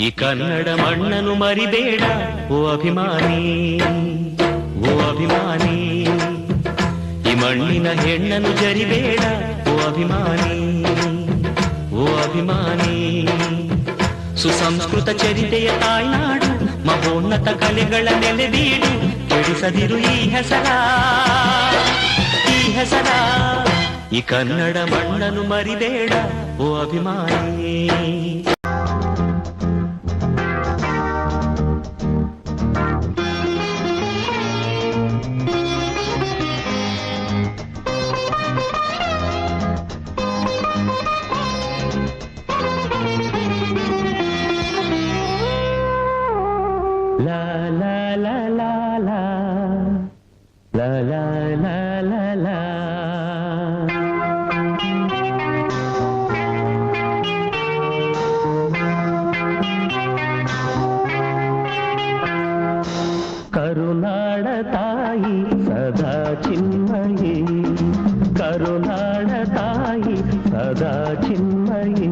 ಈ ಕನ್ನಡ ಮಣ್ಣನ್ನು ಮರಿಬೇಡ ಓ ಅಭಿಮಾನಿ, ಓ ಅಭಿಮಾನಿ. ಈ ಮಣ್ಣಿನ ಹೆಣ್ಣನ್ನು ಜರಿಬೇಡ ಓ ಅಭಿಮಾನಿ, ಓ ಅಭಿಮಾನಿ. ಸುಸಂಸ್ಕೃತ ಚರಿತೆಯ ತಾಯ್ನಾಡು, ಮಹೋನ್ನತ ಕಲೆಗಳ ನೆಲೆಬೀಡು. ಕೆಡಿಸದಿರು ಈ ಹೆಸರ, ಈ ಹೆಸರ. ಈ ಕನ್ನಡ ಮಣ್ಣನ್ನು ಮರಿಬೇಡ ಓ ಅಭಿಮಾನಿ. La la la la la la la la la la. ಕರುನಾಡ ತಾಯಿ ಸದಾ ಚಿನ್ಮಯಿ, ಕರುನಾಡ ತಾಯಿ ಸದಾ ಚಿನ್ಮಯಿ.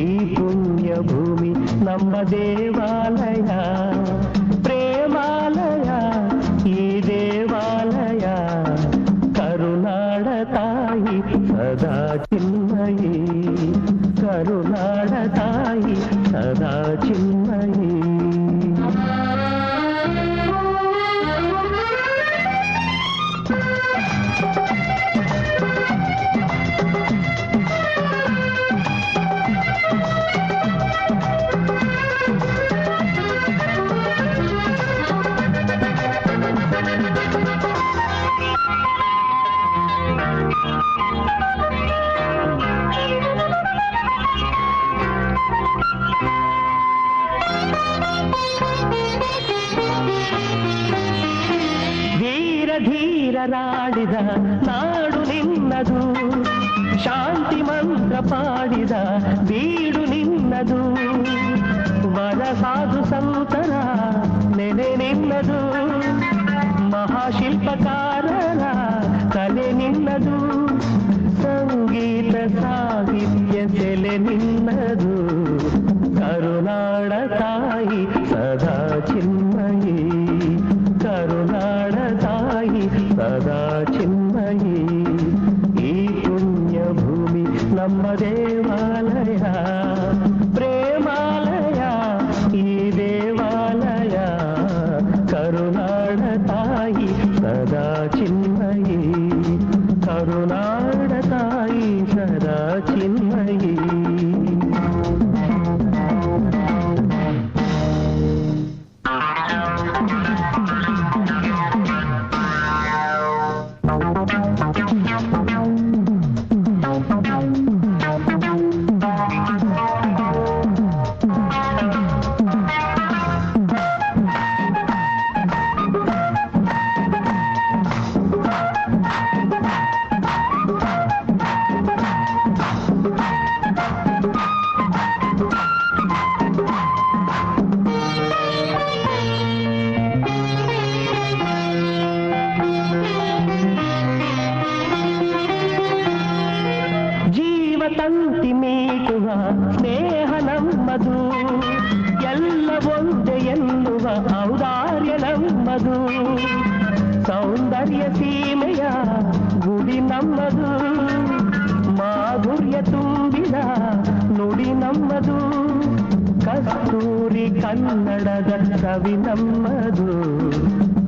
ಈ ಪುಣ್ಯ ಭೂಮಿ ನಮ್ಮ ದೇವಾಲಯ, ಪ್ರೇಮಾಲಯ ಈ ದೇವಾಲಯ. ಕರುನಾಡ ತಾಯಿ ಸದಾ ಚಿನ್ಮಯಿ, ಕರುನಾಡ ತಾಯಿ ಸದಾ ಚಿನ್ಮಯಿ. ಧೀರರಾಡಿದ ನಾಡು ನಿನ್ನದು, ಶಾಂತಿ ಮಂತ್ರ ಪಾಡಿದ ಬೀಡು ನಿನ್ನದು. ವರ ಸಾಧು ಸಂತರ ನೆನೆ ನಿನ್ನದು, ಮಹಾಶಿಲ್ಪಕಾರರ ಕಲೆ ನಿನ್ನದು. ಸಂಗೀತ ಸಾಹಿತ್ಯ ಸೆಲೆ ನಿನ್ನದು. ಕರುನಾಡ ತಾಯಿ ಸದಾ ಚಿನ್ಮಯಿ, ಕರುನಾಡ ತಾಯಿ ಸದಾ ಚಿನ್ಮಯಿ. ಈ ಪುಣ್ಯ ಭೂಮಿ ನಮ್ಮ ದೇವಾಲಯ, ಪ್ರೇಮಾಲಯ ಈ ದೇವಾಲಯ. ಕರುನಾಡ ತಾಯಿ ಸದಾ ಚಿನ್ಮಯಿ, ಕರುನಾಡ ತಾಯಿ ಸದಾ ಚಿನ್ಮಯಿ. ತಂತಿ ಮೀಟುವ ಸ್ನೇಹ ನಮ್ಮದು, ಎಲ್ಲ ಒಂದೇ ಎನ್ನುವ ಔದಾರ್ಯ ನಮ್ಮದು. ಸೌಂದರ್ಯ ಸೀಮೆಯ ಗುಡಿ ನಮ್ಮದು, ಮಾಧುರ್ಯ ತುಂಬಿದ ನುಡಿ ನಮ್ಮದು. ಕಸ್ತೂರಿ ಕನ್ನಡದ ಕವಿ ನಮ್ಮದು.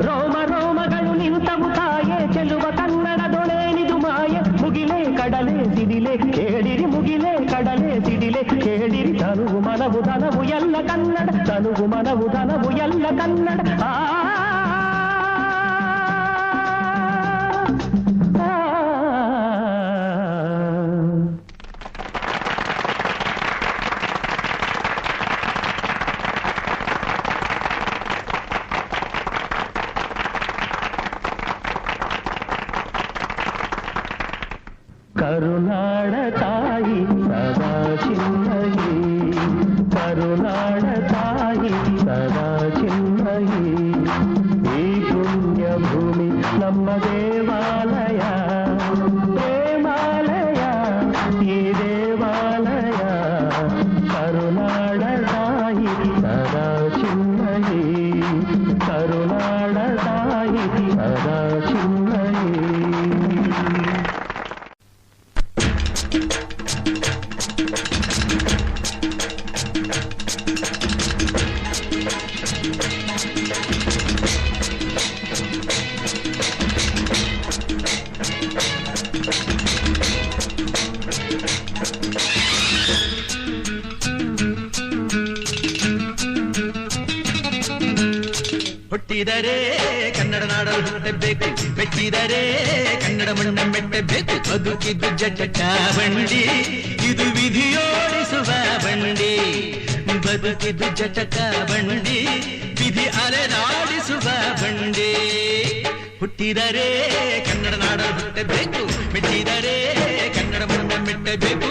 ರೋಮ ರೋಮಗಳು ನಿಂತವು ತಾಯೆ, ಚೆಲುವ ಕನ್ನಡದೊಳೇನಿದು ಮಾಯೆ. ಮುಗಿಲೆ ಕಡಲೆ ಸಿಡಿಲೆ ಕೇಳಿರಿ, ಮುಗಿಲೆ ಕಡಲೆ ಸಿಡಿಲೆ ಕೇಳಿರಿ. ತನುವು ಮನವು ಧನವು ಎಲ್ಲ ಕನ್ನಡ, ತನುವು ಮನವು ಧನವು ಎಲ್ಲ ಕನ್ನಡ. ಕರುನಾಡ ತಾಯಿ ಸದಾ ಚಿನ್ಮಯಿ, ಕರುನಾಡ ತಾಯಿ ಸದಾ ಚಿನ್ಮಯಿ. ಈ ಪುಣ್ಯ ಭೂಮಿ ನಮ್ಮ ದೇವಾಲಯ, ಪ್ರೇಮಾಲಯ ಈ ದೇವಾಲಯ. ಕರುನಾಡ ತಾಯಿ ಹುಟ್ಟಿದರೆ ಕನ್ನಡ ನಾಡಲು ಹುಟ್ಟಬೇಕು, ಮೆಟ್ಟಿದರೆ ಕನ್ನಡ ಮಣ್ಣ ಮೆಟ್ಟಬೇಕು. ಬದುಕಿದ್ದು ಜಟಕ ಬಂಡಿ, ಇದು ವಿಧಿಯೋಡಿಸುವ ಬಂಡಿ. ಬದುಕಿದ್ದು ಜಟಕ ಬಂಡಿ, ವಿಧಿ ಅಲೆದಾಡಿಸುವ ಬಂಡಿ. ಹುಟ್ಟಿದರೆ ಕನ್ನಡ ನಾಡಲು ಹುಟ್ಟಬೇಕು, ಮೆಟ್ಟಿದರೆ ಕನ್ನಡ ಮಣ್ಣ ಮೆಟ್ಟಬೇಕು.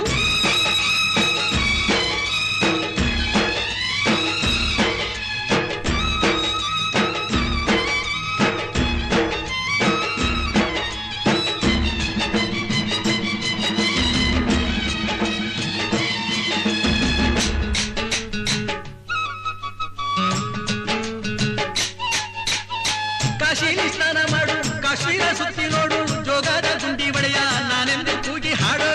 ಕಾಶಿಲಿ ಸ್ನಾನ ಮಾಡು, ಕಾಶ್ಮೀರ ಸುತ್ತಿ ನೋಡು, ಜೋಗದ ಗುಂಡಿ ಒಡೆಯ ನಾನೆಂದು ಕೂಗಿ ಹಾಡು.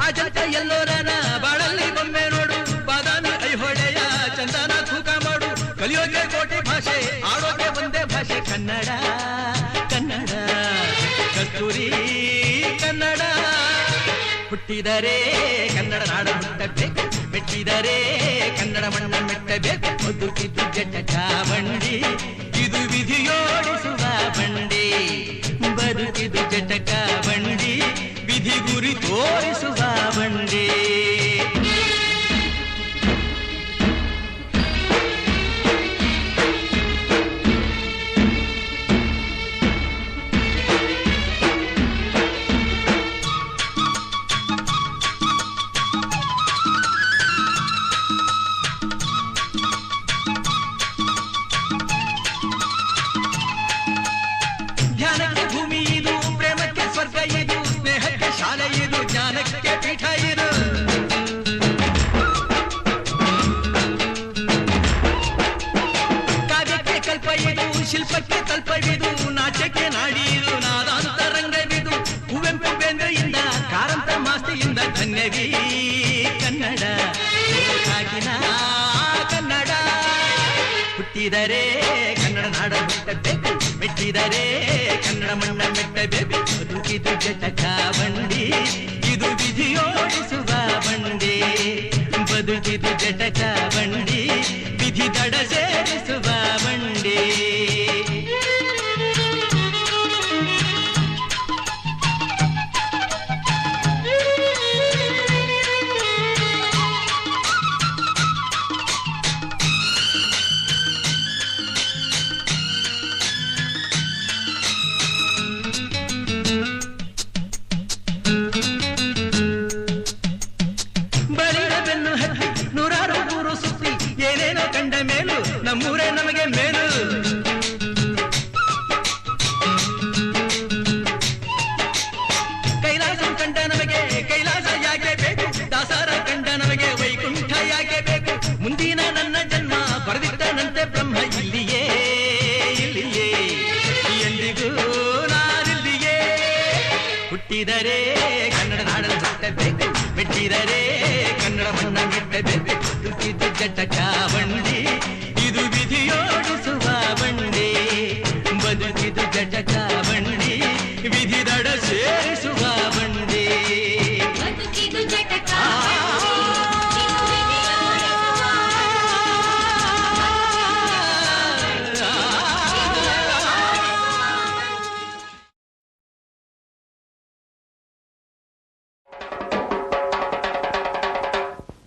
ಅಜಂತ ಎಲ್ಲೋರನ ಬಾಳಲ್ಲಿ ಬೊಮ್ಮೆ ನೋಡು, ಬಾದಾಮಿ ಐಹೊಳೆಯ ಚಂದನ ತೂಕ ಮಾಡು. ಕಲಿಯೋಕೆ ಕೋಟಿ ಭಾಷೆ, ಆಡೋಕೆ ಒಂದೇ ಭಾಷೆ ಕನ್ನಡ. ಕನ್ನಡ ಕಸ್ತೂರಿ ಕನ್ನಡ. ಹುಟ್ಟಿದರೆ ಕನ್ನಡ ನಾಡ ಹುಟ್ಟಬೇಕು, ಮೆಟ್ಟಿದರೆ ಕನ್ನಡ ಮಣ್ಣ ಮೆಟ್ಟಬೇಕು. ಬದುಕಿದ್ದು ಜಟಕ ಬಂಡಿ, ಇದು ವಿಧಿಯೋಡಿಸುವ ಬಂಡಿ. ಬದುಕಿದ್ದು ಜಟಕ ಬಂಡಿ, ವಿಧಿ ಗುರಿ ತೋರಿಸುವ ಬಂಡಿ. ಧ್ಯಾನಕ್ಕೆ ಭೂಮಿ ಇದು, ಪ್ರೇಮಕ್ಕೆ ಸ್ವರ್ಗ ಇದು, ಸ್ನೇಹಕ್ಕೆ ಶಾಲೆ ಇದು, ಜ್ಞಾನಕ್ಕೆ ಪೀಠ ಇದು. ಕಾವ್ಯಕ್ಕೆ ಕಲ್ಪ ಇದು, ಶಿಲ್ಪಕ್ಕೆ ಕಲ್ಪವಿದು, ನಾಟ್ಯಕ್ಕೆ ನಾಡಿ ಇದು, ನಾದಾಂತರಂಗವಿದು. ಕುವೆಂಪು ಬೇಂದ್ರೆಯಿಂದ, ಕಾರಂತ ಮಾಸ್ತಿಯಿಂದ ಧನ್ಯವೀ ಕನ್ನಡ. ಕಾಗಿನ ಕನ್ನಡ. ಹುಟ್ಟಿದರೆ ಕನ್ನಡ ನಾಡ ಹುಟ್ಟಬೇಕು, ಮೆಟ್ಟಿದರೆ ಕನ್ನಡ ಮಣ್ಣ ಮೆಟ್ಟಬೇಕು. ಬದುಕಿದು ಜಟಕ ಬಂಡಿ, ಇದು ವಿಧಿಯೋಡಿಸುವ ಬಂಡಿ. ಬದುಕಿದು ಜಟಕ ಬಂಡಿ, ವಿಧಿ ದಡ ಸೇರಿಸುವ ಬಂಡಿ. ಬಳಿರ ಬೆನ್ನು ಹತ್ತಿ ನೂರಾರು ಊರು ಸುತ್ತಿ, ಏನೇನೋ ಕಂಡ ಮೇಲು ನಮ್ಮೂರೇ ನಮಗೆ ಮೇಲು. ಕೈಲಾಸ ಕಂಡ ನಮಗೆ ಕೈಲಾಸ ಯಾಕೆ ಬೇಕು, ದಾಸರ ಕಂಡ ನಮಗೆ ವೈಕುಂಠ ಯಾಕೆ ಬೇಕು. ಮುಂದಿನ ನನ್ನ ಜನ್ಮ ಬರೆದಿಟ್ಟನಂತೆ ಬ್ರಹ್ಮ ಇಲ್ಲಿಯೇ ಇಲ್ಲಿಯೇ, ಎಂದಿಗೂ ನಾನಿಲ್ಲಿಯೇ. ಹುಟ್ಟಿದರೆ ಕನ್ನಡ ನಾಡಲು ಹುಟ್ಟಬೇಕು, ಮೆಟ್ಟಿದರೆ ಕನ್ನಡ ಮಣ್ಣ ಮೆಟ್ಟಬೇಕು. ಬದುಕಿದ್ದು ಜಟಕ ಬಂಡಿ, ಇದು ವಿಧಿಯೋಡಿಸುವ ಬಂಡಿ. ಬದುಕಿದ್ದು ಜಟಕ ಬಂಡಿ, ವಿಧಿ ದಡ ಸೇರಿಸುವ ಬಂಡಿ. ಬದುಕಿದು ಜಟಕ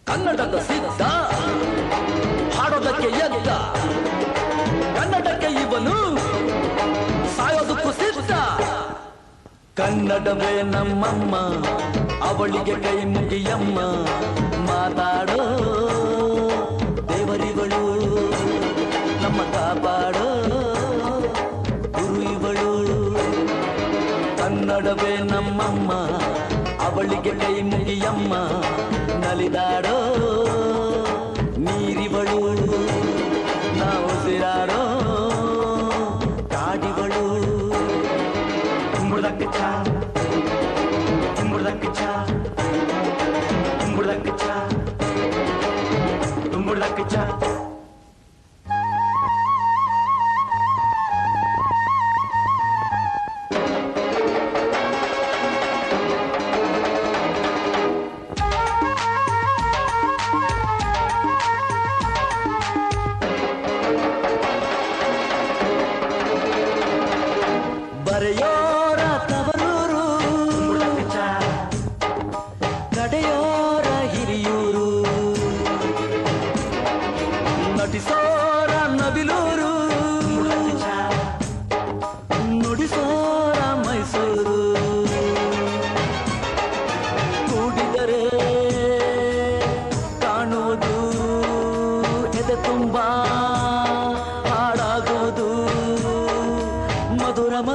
ಕನ್ನಡದ ಸಿದ್ಧ, ಹಾಡೋದಕ್ಕೆ ಎದ್ದ, ಕನ್ನಡಕ್ಕೆ ಇವನು ಸಾಯೋದಕ್ಕೂ ಸಿದ್ಧ. ಕನ್ನಡವೇ ನಮ್ಮಮ್ಮ, ಅವಳಿಗೆ ಕೈ ಮುಗಿಯಮ್ಮ. ಮಾತಾಡೋ ದೇವರಿಗಳು, ನಮ್ಮ ಕಾಪಾಡೋ ಗುರು ಇವಳು. ಕನ್ನಡವೇ ನಮ್ಮಮ್ಮ, ಅವಳಿಗೆ ಕೈ ಮುಗಿಯಮ್ಮ. ನಲಿದಾಡೋ ನೀರಿವಳು, ನಾವು ಸಿರಾಡೋ ಕಾಡಿವಳು. ಕುಂಬುಳಕ್ಕೆ ಚಾ, ಕುಂಬುಳಕ್ಕೆ ಚಾ, ಕುಂಬುಳಕ್ಕೆ ಚಾ, ಕುಂಬುಳಕ್ಕೆ ಚಾ.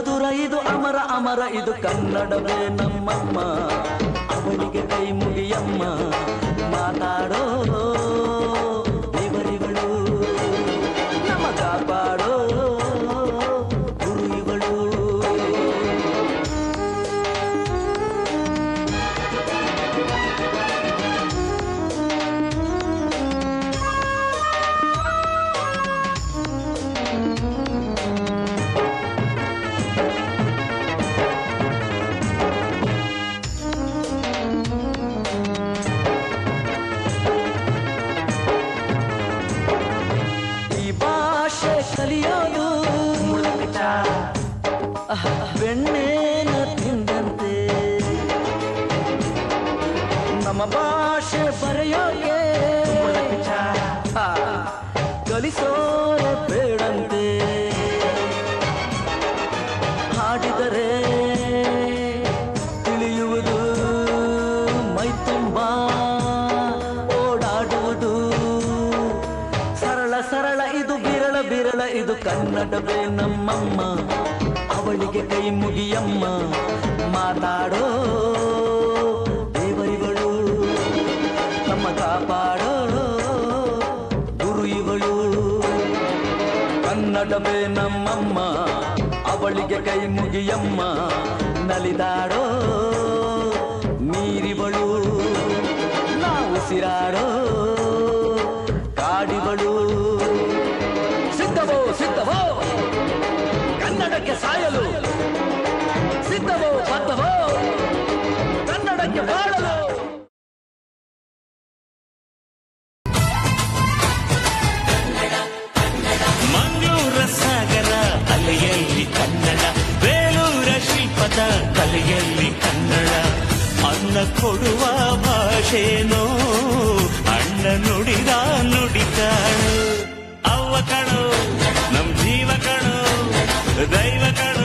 ಮಧುರ ಇದು ಅಮರ ಅಮರ ಇದು ಕನ್ನಡವೇ ನಮ್ಮಮ್ಮ ಅವಳಿಗೆ ಕೈ ಮುಗಿಯಮ್ಮ ಮಾತಾಡೋ ದೇವರಿಗಳು ನಮ್ಮ ಕಾಪಾಡೋ ಗುರು ಇವಳು ಕಲಿಯೋದು ಬೆಣ್ಣೆನ ತಿಂದಂತೆ ನಮ್ಮ ಭಾಷೆ ಬರೆಯೋಕೆ ಕಲಿಸೋರೆ ಬೇಡಂತೆ ಹಾಡಿದರೆ ತಿಳಿಯುವುದು ಮೈ ತುಂಬ ಓಡಾಡುವುದು ಸರಳ ಸರಳ ಇದು ಬಿರಳ ಬಿರಳ ಇದು ಕನ್ನಡವೇ ನಮ್ಮಮ್ಮ ಅವಳಿಗೆ ಕೈ ಮುಗಿಯಮ್ಮ ಮಾತಾಡೋ ದೇವರಿಗಳು ನಮ್ಮ ಕಾಪಾಡೋ ಗುರು ಇವಳು ಕನ್ನಡವೇ ನಮ್ಮಮ್ಮ ಅವಳಿಗೆ ಕೈ ಮುಗಿಯಮ್ಮ ನಲಿದಾಡೋ ನೀರಿವಳು ನಾವು ಉಸಿರಾಡೋ ಕಾಡಿವಳು ಸಿದ್ಧವೋ ಸಿದ್ಧವೋ ಕನ್ನಡಕ್ಕೆ ಸಾಯಲು ಸಿದ್ಧವೋ ಬದ್ಧವೋ ಕನ್ನಡಕ್ಕೆ ಬಾಳಲು ಮಂಗಳೂರ ಸಾಗರ ಅಲೆಯಲ್ಲಿ ಕನ್ನಡ ಬೇಲೂರ ಶಿಲ್ಪದ ಕಲೆಯಲ್ಲಿ ಕನ್ನಡ ಅನ್ನ ಕೊಡುವ ಭಾಷೆನೋ ಅಣ್ಣ ನುಡಿದ ನುಡಿತಾಳು ಅವ್ವ ಕಣೋ ನಮ್ ಜೀವ ಕಣೋ ದೈವ ಕಣೋ